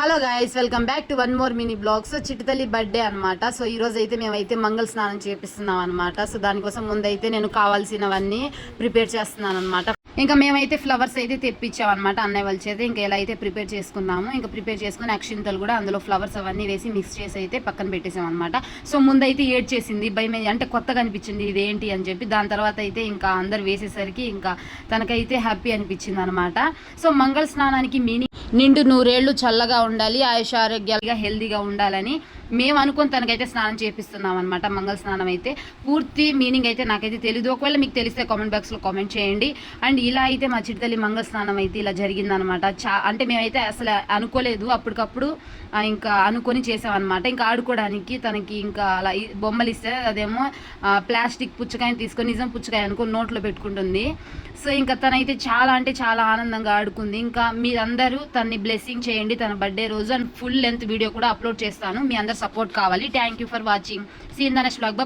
Hello guys, welcome back to one more mini blog. So చిట్టుతల్లి birthday అనమాట. So ఈ రోజు అయితే మేమైతే మంగళ స్నానం చేపిస్తున్నాం అనమాట. సో దానికోసం ముందైతే నేను కావాల్సినవన్నీ ప్రిపేర్ చేస్తున్నాను అనమాట. ఇంకా మేమైతే ఫ్లవర్స్ అయితే తెప్పించాం అనమాట అన్నయ్య వాళ్ళ చేత. ఇంకా ఎలా అయితే ప్రిపేర్ చేసుకున్నాము, ఇంకా ప్రిపేర్ చేసుకుని అక్షింతలు కూడా అందులో ఫ్లవర్స్ అవన్నీ వేసి మిక్స్ చేసి అయితే పక్కన పెట్టేసాం అనమాట. సో ముందైతే ఏడ్ చేసింది భయం, అంటే కొత్తగా అనిపించింది ఇదేంటి అని చెప్పి. దాని తర్వాత అయితే ఇంకా అందరు వేసేసరికి ఇంకా తనకైతే హ్యాపీ అనిపించింది అనమాట. సో మంగళ స్నానానికి మీనింగ్ నిండు నూరేళ్లు చల్లగా ఉండాలి, ఆయుష ఆరోగ్యాలుగా హెల్దీగా ఉండాలని మేము అనుకుని తనకైతే స్నానం చేపిస్తున్నాం అనమాట. మంగళ స్నానం అయితే పూర్తి మీనింగ్ అయితే నాకైతే తెలియదు. ఒకవేళ మీకు తెలిస్తే కామెంట్ బాక్స్లో కామెంట్ చేయండి. అండ్ ఇలా అయితే మా చిట్టుతల్లి మంగళ స్నానం అయితే ఇలా జరిగిందనమాట. అంటే మేమైతే అసలు అనుకోలేదు, అప్పటికప్పుడు ఇంకా అనుకొని చేసామన్నమాట. ఇంకా ఆడుకోవడానికి తనకి ఇంకా అలా బొమ్మలు ఇస్తే అదేమో ప్లాస్టిక్ పుచ్చకాయని తీసుకొని నిజం పుచ్చకాయ అనుకొని నోట్లో పెట్టుకుంటుంది. సో ఇంకా తనైతే చాలా అంటే చాలా ఆనందంగా ఆడుకుంది. ఇంకా మీరందరూ తనని బ్లెస్సింగ్ చేయండి తన బర్త్డే రోజు. అండ్ ఫుల్ లెంత్ వీడియో కూడా అప్లోడ్ చేస్తాను, మీ అందరు సపోర్ట్ కావాలి. Thank you for watching. See in the next vlog.